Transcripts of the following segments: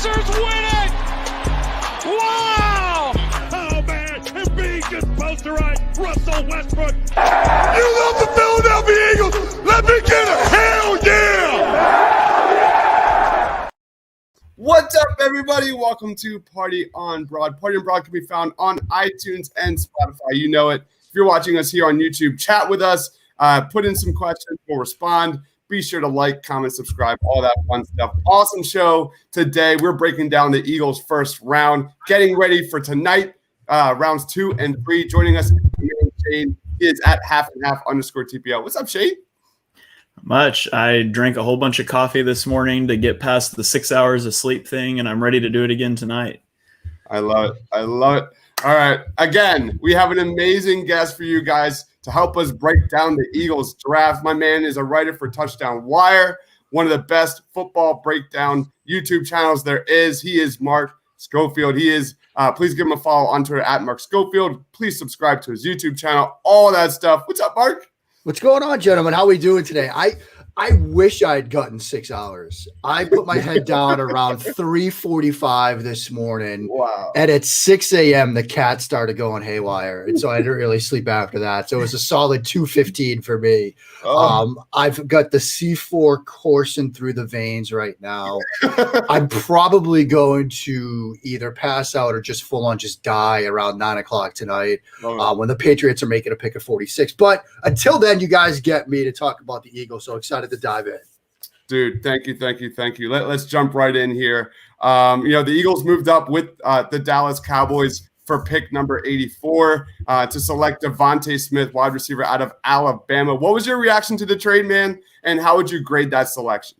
Pacers win it! Wow! Oh, man, Embiid just posterized Russell Westbrook. You love the Philadelphia Eagles. Let me get a hell yeah! What's up, everybody? Welcome to Party on Broad. Party on Broad can be found on iTunes and Spotify. You know it. If you're watching us here on YouTube, chat with us. Put in some questions. We'll respond. Be sure to like, comment, subscribe, all that fun stuff. Awesome show today. We're breaking down the Eagles' first round, getting ready for tonight, rounds 2 and 3. Joining us, Shane. He is at @halfandhalf_TPL. What's up, Shane? Much. I drank a whole bunch of coffee this morning to get past the 6 hours of sleep thing, and I'm ready to do it again tonight. I love it. I love it. All right. Again, we have an amazing guest for you guys to help us break down the Eagles draft. My man is a writer for Touchdown Wire, one of the best football breakdown YouTube channels there is. He is Mark Schofield. He is, please give him a follow on Twitter at Mark Schofield. Please subscribe to his YouTube channel, all that stuff. What's up, Mark? What's going on, gentlemen? How we doing today? I wish I had gotten 6 hours. I put my head down around 3:45 this morning. Wow. And at 6 a.m., the cat started going haywire. And so I didn't really sleep after that. So it was a solid 2:15 for me. I've got the C4 coursing through the veins right now. I'm probably going to either pass out or just full on just die around 9 o'clock tonight when the Patriots are making a pick at 46. But until then, you guys get me to talk about the Eagles. So excited to dive in. Dude, thank you. Let's jump right in here. The Eagles moved up with the Dallas Cowboys for pick number 84 to select Devontae Smith, wide receiver out of Alabama. What was your reaction to the trade, man, and how would you grade that selection?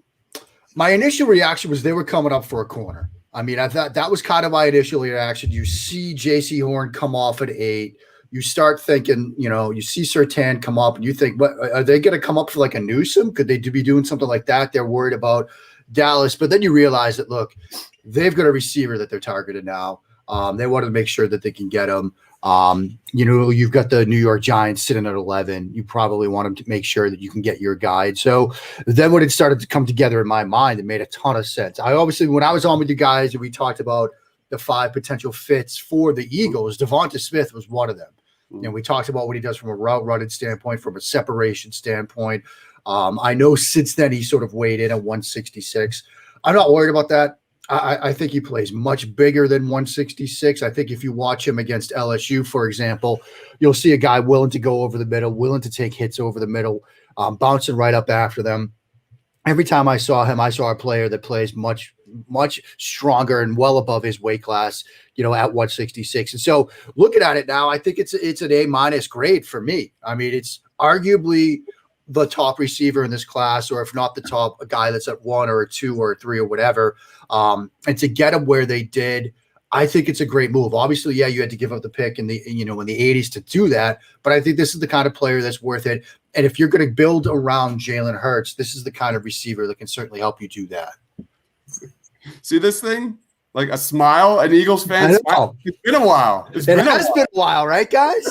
My initial reaction was they were coming up for a corner. I mean, I thought that was kind of my initial reaction. You see J.C. Horn come off at 8. You start thinking, you see Surtain come up and you think, what are they going to come up for, like a Newsom? Could they be doing something like that? They're worried about Dallas. But then you realize that, look, they've got a receiver that they're targeted now. They wanted to make sure that they can get him. You've got the New York Giants sitting at 11. You probably want them to make sure that you can get your guy. So then when it started to come together in my mind, it made a ton of sense. When I was on with you guys and we talked about the 5 potential fits for the Eagles, Devonta Smith was one of them. And we talked about what he does from a route running standpoint, from a separation standpoint. I know since then he sort of weighed in at 166. I'm not worried about that. I think he plays much bigger than 166. I think if you watch him against LSU, for example, you'll see a guy willing to go over the middle, willing to take hits over the middle, bouncing right up after them. Every time I saw him, I saw a player that plays much stronger and well above his weight class, at 166. And so looking at it now, I think it's an A- grade for me. I mean, it's arguably the top receiver in this class, or if not the top, a guy that's at 1 or a 2 or a 3 or whatever. And to get him where they did, I think it's a great move. Obviously, yeah, you had to give up the pick in the 80s to do that, but I think this is the kind of player that's worth it. And if you're going to build around Jalen Hurts, this is the kind of receiver that can certainly help you do that. See this thing? Like a smile, an Eagles fan smile. It's been a while. It has been a while, right, guys?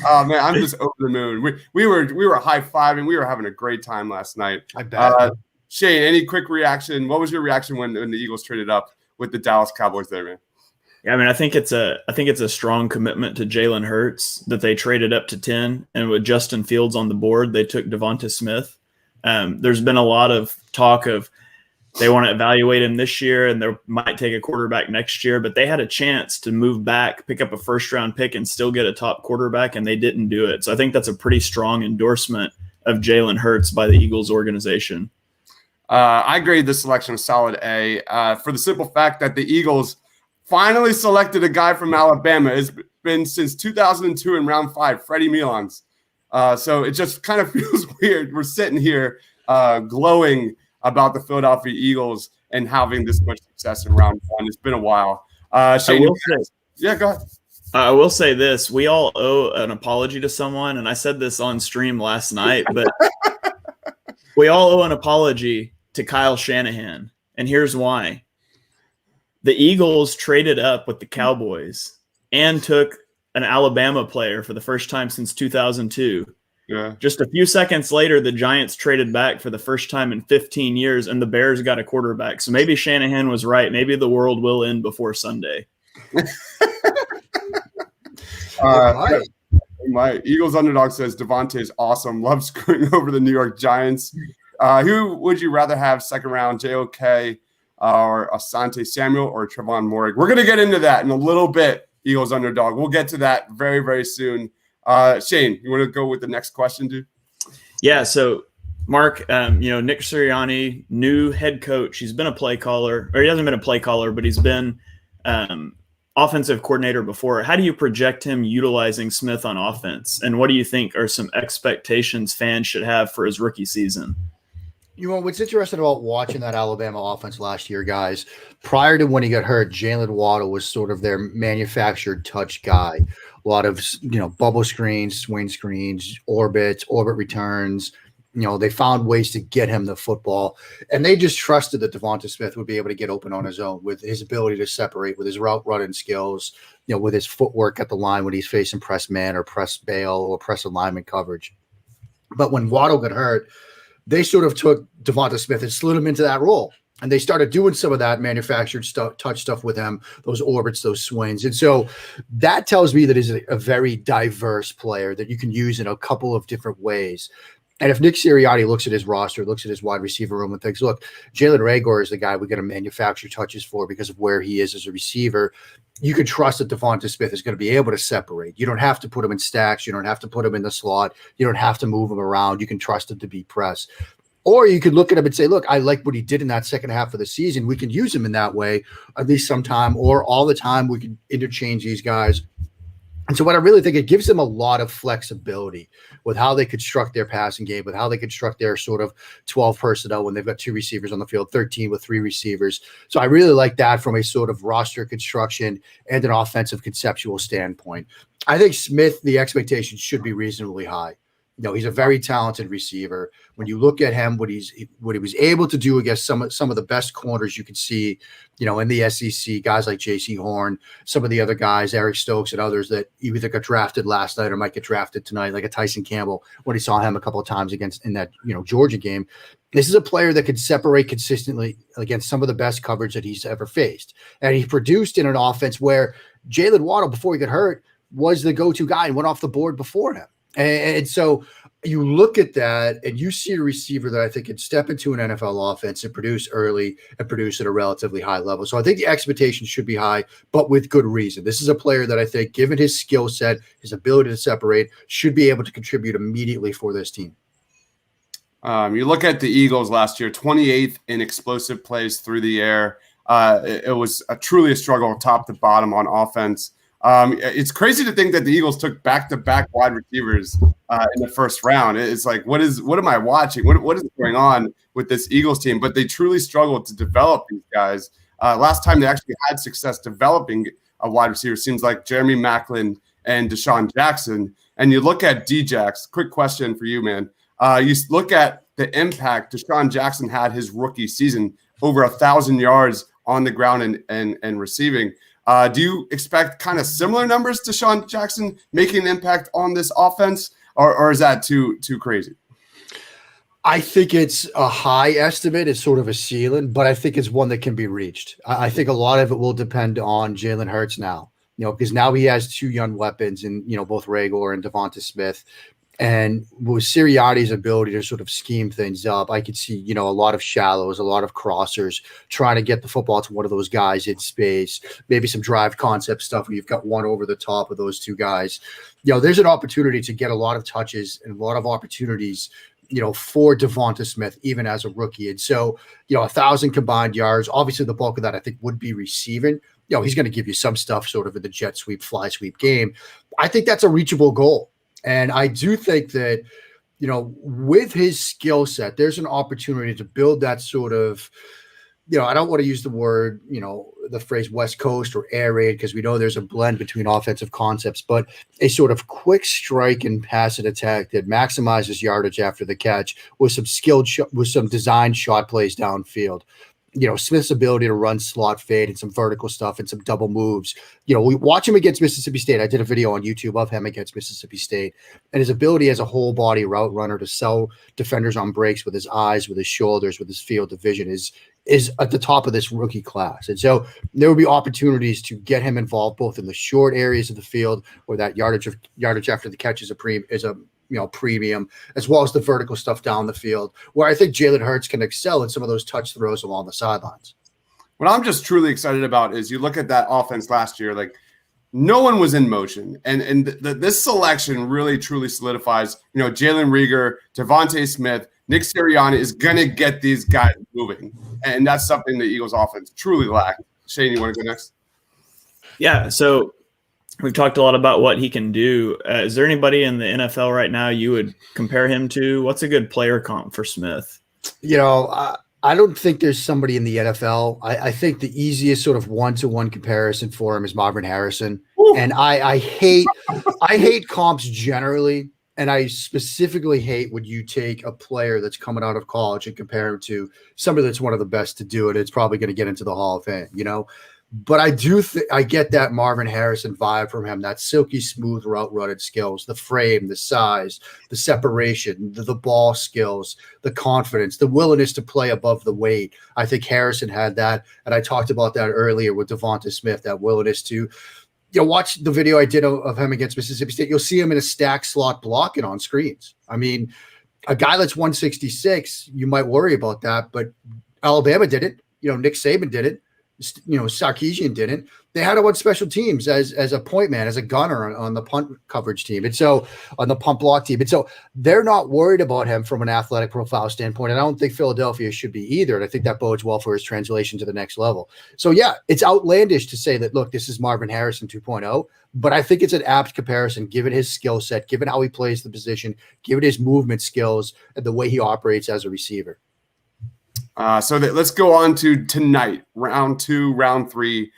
Oh man, I'm just over the moon. We were high-fiving. We were having a great time last night. I bet. Shane, any quick reaction? What was your reaction when the Eagles traded up with the Dallas Cowboys there, man? Yeah, I mean, I think it's a strong commitment to Jalen Hurts that they traded up to 10, and with Justin Fields on the board, they took Devonta Smith. There's been a lot of talk of they want to evaluate him this year, and they might take a quarterback next year, but they had a chance to move back, pick up a first-round pick, and still get a top quarterback, and they didn't do it. So I think that's a pretty strong endorsement of Jalen Hurts by the Eagles organization. I grade this selection a solid A for the simple fact that the Eagles finally selected a guy from Alabama. It's been since 2002 in round 5, Freddie Milons. So it just kind of feels weird. We're sitting here glowing about the Philadelphia Eagles and having this much success in round 1. It's been a while. Shane, yeah, go ahead. I will say this. We all owe an apology to someone, and I said this on stream last night, but we all owe an apology to Kyle Shanahan, and here's why. The Eagles traded up with the Cowboys and took an Alabama player for the first time since 2002. Yeah. Just a few seconds later, the Giants traded back for the first time in 15 years, and the Bears got a quarterback. So maybe Shanahan was right. Maybe the world will end before Sunday. My Eagles underdog says Devontae is awesome. Loves screwing over the New York Giants. Who would you rather have second round, JOK or Asante Samuel or Trevon Moehrig? We're going to get into that in a little bit, Eagles underdog. We'll get to that very, very soon. Shane, you want to go with the next question, dude? Yeah. So, Mark, Nick Sirianni, new head coach. He's been a play caller, or he hasn't been a play caller, but he's been offensive coordinator before. How do you project him utilizing Smith on offense? And what do you think are some expectations fans should have for his rookie season? What's interesting about watching that Alabama offense last year, guys, prior to when he got hurt, Jalen Waddle was sort of their manufactured touch guy. A lot of, bubble screens, swing screens, orbit returns. They found ways to get him the football, and they just trusted that Devonta Smith would be able to get open on his own with his ability to separate, with his route running skills, with his footwork at the line when he's facing press man or press bail or press alignment coverage. But when Waddle got hurt, they sort of took Devonta Smith and slid him into that role. And they started doing some of that manufactured touch stuff with him, those orbits, those swings. And so that tells me that he's a very diverse player that you can use in a couple of different ways. And if Nick Sirianni looks at his roster, looks at his wide receiver room and thinks, look, Jalen Reagor is the guy we're going to manufacture touches for because of where he is as a receiver, you can trust that Devonta Smith is going to be able to separate. You don't have to put him in stacks. You don't have to put him in the slot. You don't have to move him around. You can trust him to be pressed. Or you could look at him and say, look, I like what he did in that second half of the season. We can use him in that way, at least sometime, or all the time. We can interchange these guys. And so what I really think, it gives them a lot of flexibility with how they construct their passing game, with how they construct their sort of 12 personnel when they've got 2 receivers on the field, 13 with 3 receivers. So I really like that from a sort of roster construction and an offensive conceptual standpoint. I think Smith, the expectations should be reasonably high. He's a very talented receiver. When you look at him, what he was able to do against some of the best corners you could see, in the SEC, guys like J.C. Horn, some of the other guys, Eric Stokes and others that either got drafted last night or might get drafted tonight, like a Tyson Campbell, when he saw him a couple of times in that Georgia game. This is a player that could separate consistently against some of the best coverage that he's ever faced. And he produced in an offense where Jalen Waddle, before he got hurt, was the go-to guy and went off the board before him. And so you look at that and you see a receiver that I think can step into an NFL offense and produce early and produce at a relatively high level. So I think the expectations should be high, but with good reason. This is a player that I think, given his skill set, his ability to separate, should be able to contribute immediately for this team. You look at the Eagles last year, 28th in explosive plays through the air. It was truly a struggle top to bottom on offense. It's crazy to think that the Eagles took back-to-back wide receivers in the first round. It's like, what am I watching? What is going on with this Eagles team? But they truly struggled to develop these guys. Last time they actually had success developing a wide receiver seems like Jeremy Maclin and Deshaun Jackson. And you look at D-Jax, quick question for you, man. You look at the impact Deshaun Jackson had his rookie season, over 1,000 yards on the ground and receiving. Do you expect kind of similar numbers to Deshaun Jackson making an impact on this offense, or is that too crazy? I think it's a high estimate. It's sort of a ceiling, but I think it's one that can be reached. I think a lot of it will depend on Jalen Hurts now, because now he has 2 young weapons in, both Reagor and Devonta Smith. And with Sirianni's ability to sort of scheme things up, I could see, a lot of shallows, a lot of crossers, trying to get the football to one of those guys in space, maybe some drive concept stuff where you've got one over the top of those 2 guys. There's an opportunity to get a lot of touches and a lot of opportunities, for Devonta Smith, even as a rookie. And so, 1,000 combined yards, obviously the bulk of that I think would be receiving. He's going to give you some stuff sort of in the jet sweep, fly sweep game. I think that's a reachable goal. And I do think that, with his skill set, there's an opportunity to build that sort of, I don't want to use the word, the phrase West Coast or air raid, because we know there's a blend between offensive concepts, but a sort of quick strike and pass and attack that maximizes yardage after the catch with some skilled, with some designed shot plays downfield. Smith's ability to run slot fade and some vertical stuff and some double moves. We watch him against Mississippi State. I did a video on YouTube of him against Mississippi State, and his ability as a whole body route runner to sell defenders on breaks with his eyes, with his shoulders, with his field of vision is at the top of this rookie class. And so there will be opportunities to get him involved both in the short areas of the field where that yardage after the catch is a premium, as well as the vertical stuff down the field, where I think Jalen Hurts can excel in some of those touch throws along the sidelines. What I'm just truly excited about is you look at that offense last year, like no one was in motion. And this selection really, truly solidifies, Jalen Reagor, Devontae Smith, Nick Sirianni is going to get these guys moving. And that's something the Eagles offense truly lacked. Shane, you want to go next? Yeah, so we've talked a lot about what he can do. Is there anybody in the NFL right now you would compare him to? What's a good player comp for Smith? I don't think there's somebody in the NFL. I think the easiest sort of one-to-one comparison for him is Marvin Harrison. Ooh. And I hate comps generally. And I specifically hate when you take a player that's coming out of college and compare him to somebody that's one of the best to do it. It's probably going to get into the Hall of Fame, But I do I get that Marvin Harrison vibe from him, that silky smooth route running skills, the frame, the size, the separation, the ball skills, the confidence, the willingness to play above the weight. I think Harrison had that. And I talked about that earlier with Devonta Smith, that willingness to watch the video I did of him against Mississippi State. You'll see him in a stack slot blocking on screens. I mean, a guy that's 166, you might worry about that, but Alabama did it. Nick Saban did it. Sarkisian didn't. They had him on special teams as a point man, as a gunner on the punt coverage team. And so on the punt block team. And so they're not worried about him from an athletic profile standpoint. And I don't think Philadelphia should be either. And I think that bodes well for his translation to the next level. So yeah, it's outlandish to say that, look, this is Marvin Harrison 2.0, but I think it's an apt comparison given his skill set, given how he plays the position, given his movement skills and the way he operates as a receiver. Let's go on to tonight. Round 2, round 3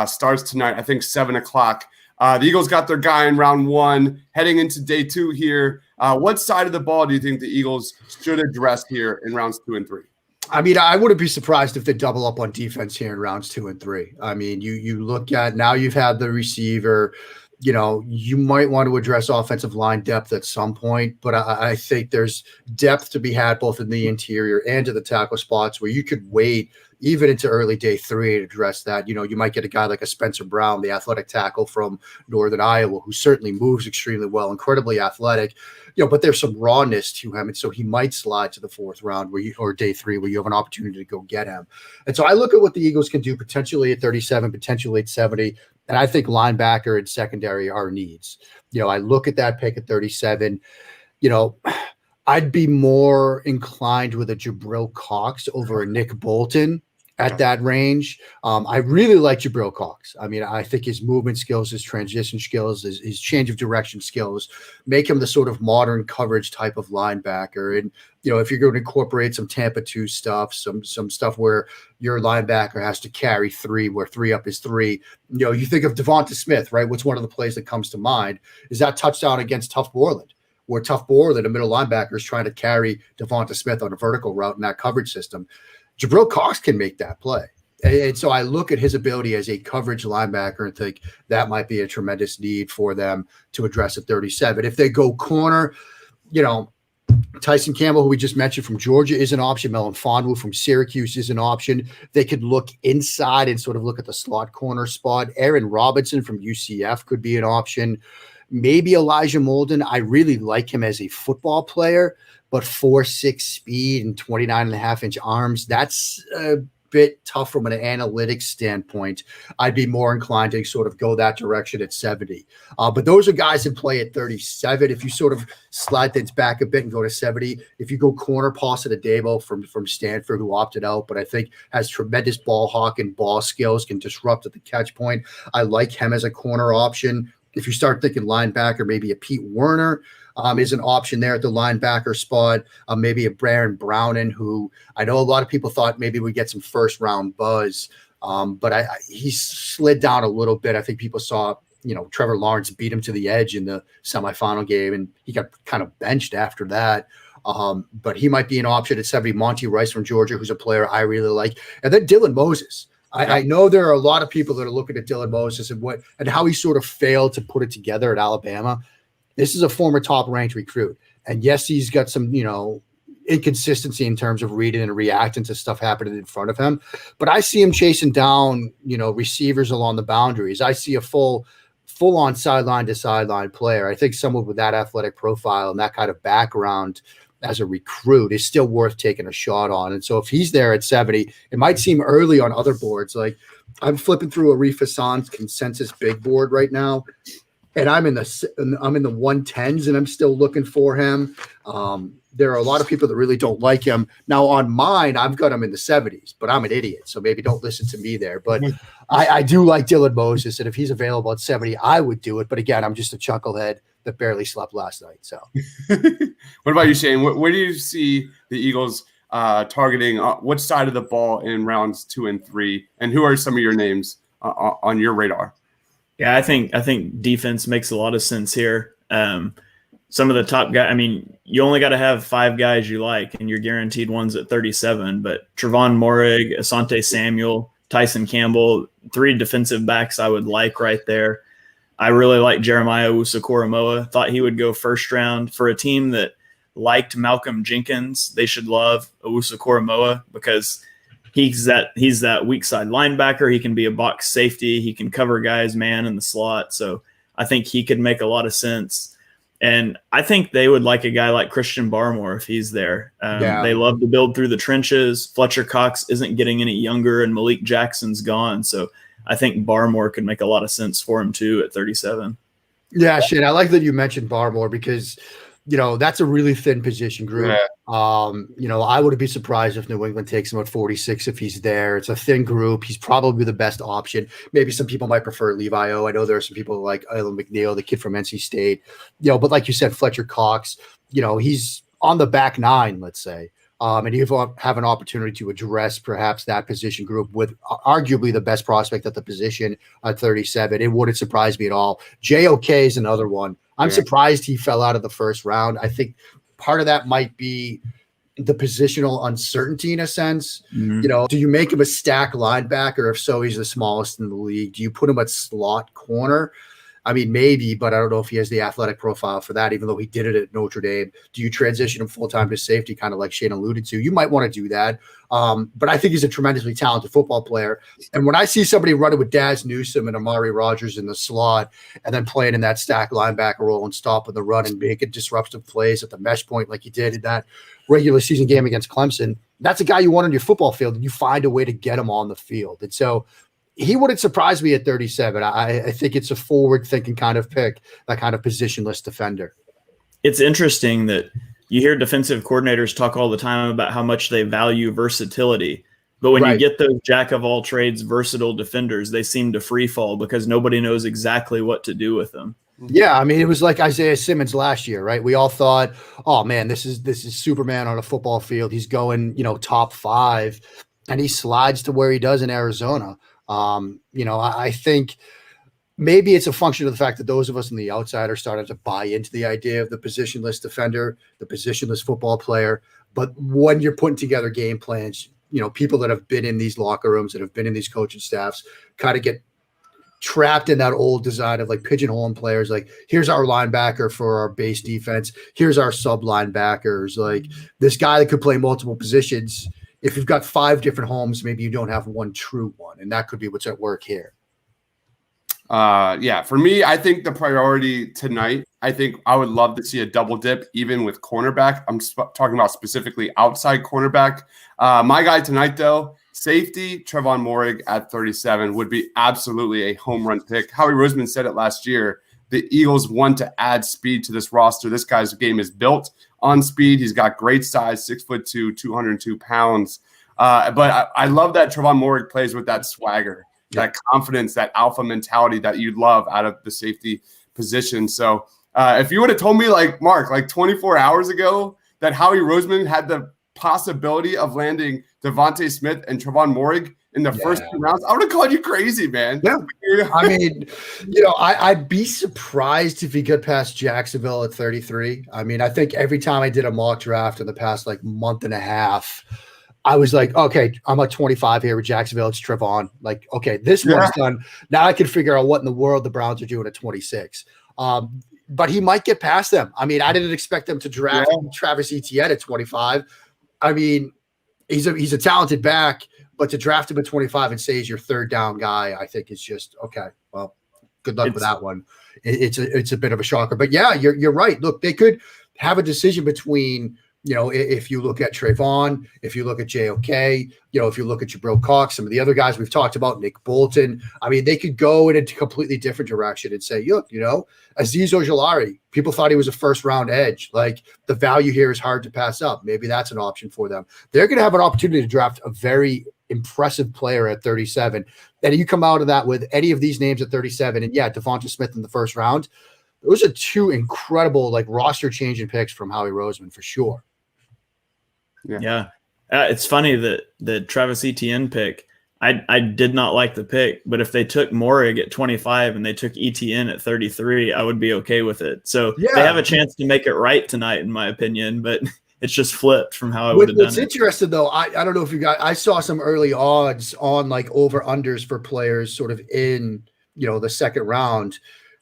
starts tonight. I think 7:00. The Eagles got their guy in round 1, heading into day 2 here. What side of the ball do you think the Eagles should address here in rounds 2 and 3? I mean, I wouldn't be surprised if they double up on defense here in rounds 2 and 3. I mean, you look at now you've had the receiver. You might want to address offensive line depth at some point, but I think there's depth to be had both in the interior and to the tackle spots where you could wait even into early day 3 to address that. You might get a guy like a Spencer Brown, the athletic tackle from Northern Iowa, who certainly moves extremely well, incredibly athletic, but there's some rawness to him. And so he might slide to the 4th round or day 3 where you have an opportunity to go get him. And so I look at what the Eagles can do potentially at 37, potentially at 70. And I think linebacker and secondary are needs. I look at that pick at 37. I'd be more inclined with a Jabril Cox over a Nick Bolton at that range. I really like Jabril Cox. I mean, I think his movement skills, his transition skills, his change of direction skills make him the sort of modern coverage type of linebacker. And, if you're going to incorporate some Tampa 2 stuff, some stuff where your linebacker has to carry 3, where 3 up is 3, you think of Devonta Smith, right? What's one of the plays that comes to mind is that touchdown against Tough Borland, where Tough Borland, a middle linebacker, is trying to carry Devonta Smith on a vertical route in that coverage system. Jabril Cox can make that play. And so I look at his ability as a coverage linebacker and think that might be a tremendous need for them to address at 37. If they go corner, Tyson Campbell, who we just mentioned from Georgia, is an option. Melon Fonwu from Syracuse is an option. They could look inside and sort of look at the slot corner spot. Aaron Robinson from UCF could be an option. Maybe Elijah Molden. I really like him as a football player, but 4.6 speed and 29.5-inch arms, that's a bit tough from an analytics standpoint. I'd be more inclined to sort of go that direction at 70. But those are guys in play at 37. If you sort of slide things back a bit and go to 70, if you go corner, Paulson Adebo from Stanford, who opted out, but I think has tremendous ball hawk and ball skills, can disrupt at the catch point. I like him as a corner option. If you start thinking linebacker, maybe a Pete Werner is an option there at the linebacker spot. Maybe a Baron Browning, who I know a lot of people thought maybe we get some first-round buzz, but he slid down a little bit. I think people saw, Trevor Lawrence beat him to the edge in the semifinal game, and he got kind of benched after that. But he might be an option at 70. Monty Rice from Georgia, who's a player I really like. And then Dylan Moses. I know there are a lot of people that are looking at Dylan Moses and how he sort of failed to put it together at Alabama. This is a former top-ranked recruit. And yes, he's got some, inconsistency in terms of reading and reacting to stuff happening in front of him. But I see him chasing down, receivers along the boundaries. I see a full-on sideline to sideline player. I think someone with that athletic profile and that kind of background as a recruit is still worth taking a shot on. And so if he's there at 70, it might seem early on other boards. Like I'm flipping through Arif Hassan's consensus big board right now, and I'm in the 110s, and I'm still looking for him. There are a lot of people that really don't like him. Now on mine, I've got him in the 70s, but I'm an idiot, so maybe don't listen to me there. But I do like Dylan Moses, and if he's available at 70, I would do it. But again, I'm just a chucklehead that barely slept last night. So, what about you, Shane? Where do you see the Eagles targeting? Which side of the ball in rounds 2 and 3? And who are some of your names on your radar? Yeah, I think defense makes a lot of sense here. Some of the top guys, you only got to have 5 guys you like, and you're guaranteed ones at 37. But Trevon Moehrig, Asante Samuel, Tyson Campbell, 3 defensive backs I would like right there. I really like Jeremiah Owusu-Koramoah. Thought he would go first round. For a team that liked Malcolm Jenkins, they should love Owusu-Koramoah because he's that weak side linebacker. He can be a box safety. He can cover guys man in the slot. So I think he could make a lot of sense. And I think they would like a guy like Christian Barmore if he's there. They love to build through the trenches. Fletcher Cox isn't getting any younger, and Malik Jackson's gone. So I think Barmore could make a lot of sense for him too at 37. Yeah, Shane, I like that you mentioned Barmore because, that's a really thin position group. Yeah. I wouldn't be surprised if New England takes him at 46 if he's there. It's a thin group. He's probably the best option. Maybe some people might prefer Levi O. I know there are some people like Ilan McNeil, the kid from NC State. But like you said, Fletcher Cox, he's on the back 9, let's say. And you have an opportunity to address perhaps that position group with arguably the best prospect at the position at 37. It wouldn't surprise me at all. JOK is another one. I'm surprised he fell out of the first round. I think part of that might be the positional uncertainty in a sense. Mm-hmm. Do you make him a stack linebacker? If so, he's the smallest in the league. Do you put him at slot corner? Maybe, but I don't know if he has the athletic profile for that, even though he did it at Notre Dame. Do you transition him full-time to safety, kind of like Shane alluded to? You might want to do that. But I think he's a tremendously talented football player. And when I see somebody running with Daz Newsome and Amari Rogers in the slot and then playing in that stack linebacker role and stopping the run and making disruptive plays at the mesh point like he did in that regular season game against Clemson, that's a guy you want on your football field, and you find a way to get him on the field. And so he wouldn't surprise me at 37. I think it's a forward-thinking kind of pick, that kind of positionless defender. It's interesting that you hear defensive coordinators talk all the time about how much they value versatility. But when you get those jack-of-all-trades versatile defenders, they seem to free fall because nobody knows exactly what to do with them. Yeah, it was like Isaiah Simmons last year, right? We all thought, oh, man, this is Superman on a football field. He's going, top 5, and he slides to where he does in Arizona. I think maybe it's a function of the fact that those of us on the outside are starting to buy into the idea of the positionless defender, the positionless football player. But when you're putting together game plans, people that have been in these locker rooms, that have been in these coaching staffs, kind of get trapped in that old design of like pigeonholing players. Like, here's our linebacker for our base defense. Here's our sub linebackers. Like this guy that could play multiple positions. If you've got 5 different homes, maybe you don't have one true one, and that could be what's at work here. For me, I think the priority tonight, I think I would love to see a double dip, even with cornerback. I'm talking about specifically outside cornerback. My guy tonight, though, safety, Trevon Moehrig at 37 would be absolutely a home run pick. Howie Roseman said it last year. The Eagles want to add speed to this roster. This guy's game is built on speed. He's got great size, 6'2", 202 pounds. But I love that Trevon Moehrig plays with that swagger, that confidence, that alpha mentality that you love out of the safety position. So if you would have told me, Mark, 24 hours ago that Howie Roseman had the possibility of landing Devontae Smith and Trevon Moehrig in the first 2 rounds, I would have called you crazy, man. Yeah. I mean, I'd be surprised if he got past Jacksonville at 33. I mean, I think every time I did a mock draft in the past like month and a half, I was like, okay, I'm at 25 here with Jacksonville. It's Trevon. Like, okay, this one's done. Now I can figure out what in the world the Browns are doing at 26. But he might get past them. I mean, I didn't expect them to draft Travis Etienne at 25. I mean, he's a talented back, but to draft him at 25 and say he's your third down guy, I think is just okay. Well, good luck with that one. It's a bit of a shocker. But yeah, you're right. Look, they could have a decision between, if you look at Trayvon, if you look at JOK, if you look at Jabril Cox, some of the other guys we've talked about, Nick Bolton. I mean, they could go in a completely different direction and say, look, Azeez Ojulari, people thought he was a first-round edge. Like, the value here is hard to pass up. Maybe that's an option for them. They're going to have an opportunity to draft a very impressive player at 37. And you come out of that with any of these names at 37, and Devonta Smith in the first round. Those are two incredible, like, roster-changing picks from Howie Roseman for sure. Yeah. It's funny that the Travis Etienne pick, I did not like the pick, but if they took Morig at 25 and they took Etienne at 33, I would be okay with it. So they have a chance to make it right tonight, in my opinion, but it's just flipped from how I would have done it. What's interesting, though, I don't know if you got – I saw some early odds on, like, over-unders for players sort of in, the second round.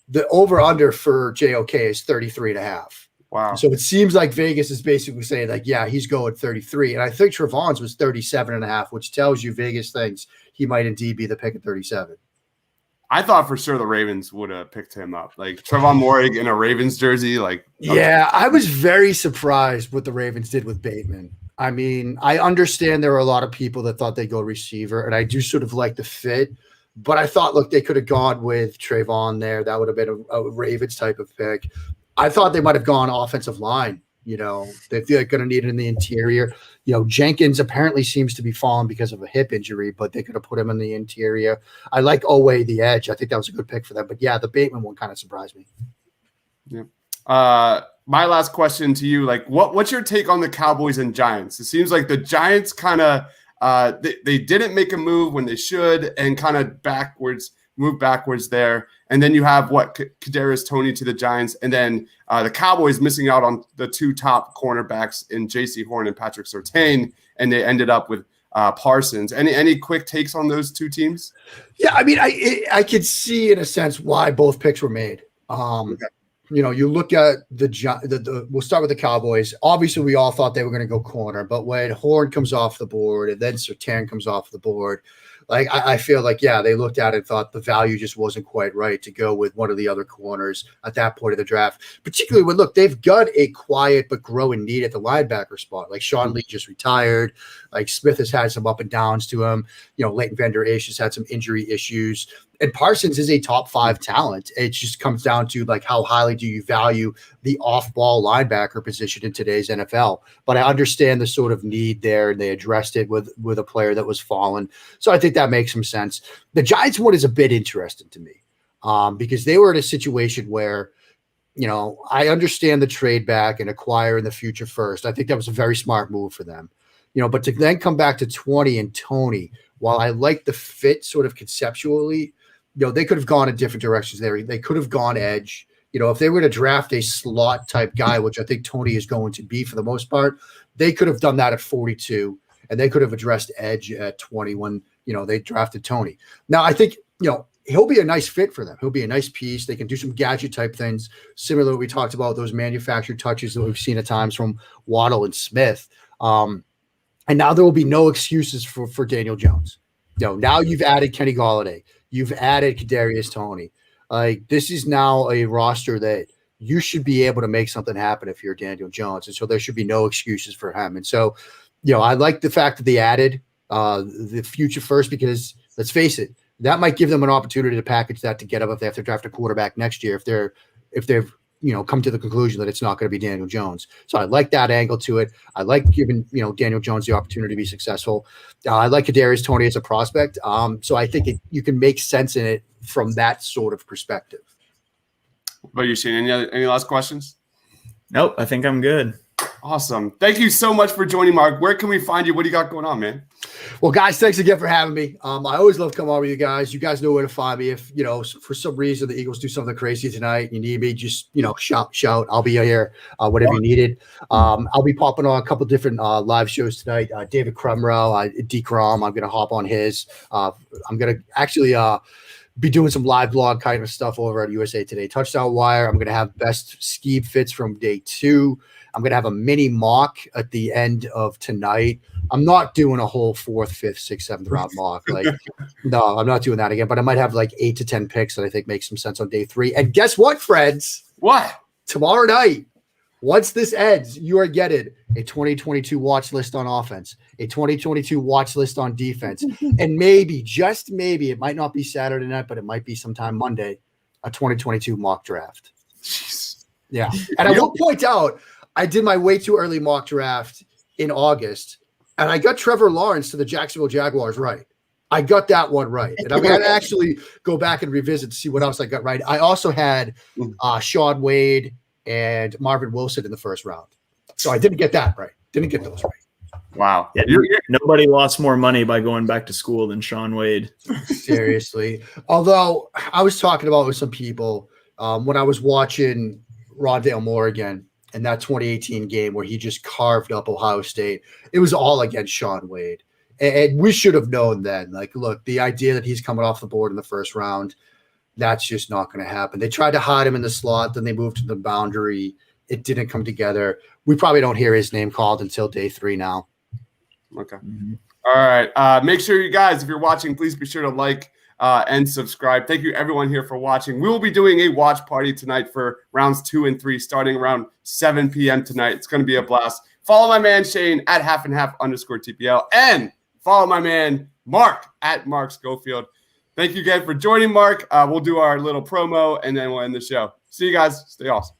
The over-under for JOK is 33.5. Wow. So it seems like Vegas is basically saying, like, he's going 33. And I think Trevon's was 37.5, which tells you Vegas thinks he might indeed be the pick at 37. I thought for sure the Ravens would have picked him up. Like, Trevon Morig in a Ravens jersey. Like, yeah, I was very surprised what the Ravens did with Bateman. I mean, I understand there are a lot of people that thought they'd go receiver, and I do sort of like the fit. But I thought, look, they could have gone with Trayvon there. That would have been a Ravens type of pick. I thought they might have gone offensive line. They feel like going to need it in the interior. Jenkins apparently seems to be falling because of a hip injury, but they could have put him in the interior. I like Owe, the edge. I think that was a good pick for them. But yeah, the Bateman one kind of surprised me. Yeah. My last question to you, like, what's your take on the Cowboys and Giants? It seems like the Giants kind of they didn't make a move when they should, and kind of move backwards there. And then you have Kadarius Toney to the Giants, and then the Cowboys missing out on the two top cornerbacks in J.C. Horn and Patrick Surtain, and they ended up with Parsons. Any quick takes on those two teams? Yeah, I mean, I could see in a sense why both picks were made. You look at we'll start with the Cowboys. Obviously, we all thought they were going to go corner, but when Horn comes off the board and then Surtain comes off the board, like, I feel like, they looked at it and thought the value just wasn't quite right to go with one of the other corners at that point of the draft, particularly when, look, they've got a quiet but growing need at the linebacker spot. Like, Sean Lee just retired. Like, Smith has had some up and downs to him. Leighton Vander Esch has had some injury issues. And Parsons is a top 5 talent. It just comes down to, like, how highly do you value the off-ball linebacker position in today's NFL? But I understand the sort of need there, and they addressed it with a player that was fallen. So I think that makes some sense. The Giants one is a bit interesting to me because they were in a situation where, I understand the trade back and acquire in the future first. I think that was a very smart move for them. But to then come back to 20 and Toney, while I like the fit sort of conceptually, they could have gone in different directions there. They could have gone edge. If they were to draft a slot type guy, which I think Toney is going to be for the most part, they could have done that at 42, and they could have addressed edge at 20 when, they drafted Toney. Now, I think, he'll be a nice fit for them. He'll be a nice piece. They can do some gadget type things, similar to what we talked about, those manufactured touches that we've seen at times from Waddle and Smith. And now there will be no excuses for Daniel Jones. Now you've added Kenny Golladay. You've added Kadarius Toney. Like, this is now a roster that you should be able to make something happen if you're Daniel Jones. And so there should be no excuses for him. And so, I like the fact that they added the future first, because let's face it, that might give them an opportunity to package that to get up if they have to draft a quarterback next year, if they've come to the conclusion that it's not going to be Daniel Jones. So I like that angle to it. I like giving, Daniel Jones the opportunity to be successful. I like Kadarius Toney as a prospect. So I think you can make sense in it from that sort of perspective. What are you seeing? Any last questions? Nope. I think I'm good. Awesome. Thank you so much for joining, Mark. Where can we find you? What do you got going on, man? Well, guys, thanks again for having me. I always love coming on with you guys. You guys know where to find me. If, for some reason the Eagles do something crazy tonight, you need me, just, shout. I'll be here, whatever you needed. I'll be popping on a couple different live shows tonight. David Crumrow, D-Crom, I'm going to hop on his. I'm going to actually be doing some live blog kind of stuff over at USA Today Touchdown Wire. I'm going to have best ski fits from day 2. I'm going to have a mini mock at the end of tonight. I'm not doing a whole 4th, 5th, 6th, 7th round mock. No, I'm not doing that again. But I might have 8 to 10 picks that I think make some sense on day 3. And guess what, friends? What? Tomorrow night, once this ends, you are getting a 2022 watch list on offense, a 2022 watch list on defense, and maybe, just maybe, it might not be Saturday night, but it might be sometime Monday, a 2022 mock draft. Jeez. Yeah. And I will point out, I did my way too early mock draft in August, and I got Trevor Lawrence to the Jacksonville Jaguars right. I got that one right. And I'm going to actually go back and revisit to see what else I got right. I also had Shaun Wade and Marvin Wilson in the first round. So I didn't get that right. Didn't get those right. Wow. Yeah, nobody lost more money by going back to school than Shaun Wade. Seriously. Although I was talking about it with some people when I was watching Rondale Moore again, in that 2018 game where he just carved up Ohio State. It was all against Shaun Wade. And we should have known then, look, the idea that he's coming off the board in the first round, that's just not going to happen. They tried to hide him in the slot. Then they moved to the boundary. It didn't come together. We probably don't hear his name called until day 3 now. Okay. Mm-hmm. All right. Make sure you guys, if you're watching, please be sure to like and subscribe. Thank you, everyone here, for watching. We will be doing a watch party tonight for rounds 2 and 3, starting around 7 p.m. tonight. It's going to be a blast. Follow my man Shane at @halfandhalf_TPL, and follow my man Mark at Mark Schofield. Thank you again for joining, Mark. We'll do our little promo, and then we'll end the show. See you guys. Stay awesome.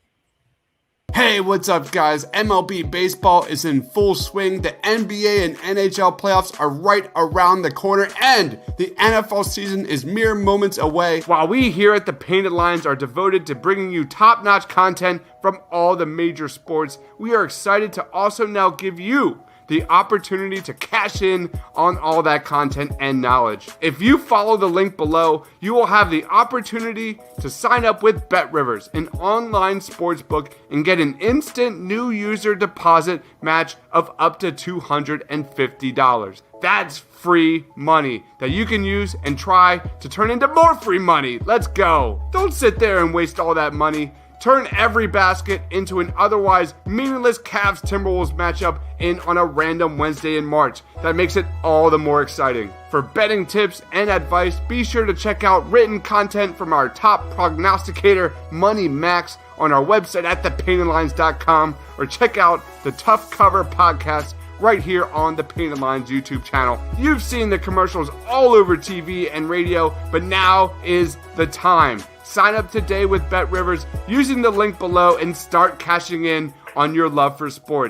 Hey, what's up, guys? MLB baseball is in full swing. The NBA and NHL playoffs are right around the corner, and the NFL season is mere moments away. While we here at the Painted Lines are devoted to bringing you top-notch content from all the major sports, we are excited to also now give you the opportunity to cash in on all that content and knowledge. If you follow the link below, you will have the opportunity to sign up with BetRivers, an online sportsbook, and get an instant new user deposit match of up to $250. That's free money that you can use and try to turn into more free money. Let's go. Don't sit there and waste all that money. Turn every basket into an otherwise meaningless Cavs-Timberwolves matchup on a random Wednesday in March. That makes it all the more exciting. For betting tips and advice, be sure to check out written content from our top prognosticator, Money Max, on our website at thepaintedlines.com, or check out the Tough Cover podcast right here on the Painted Lines YouTube channel. You've seen the commercials all over TV and radio, but now is the time. Sign up today with BetRivers using the link below and start cashing in on your love for sports.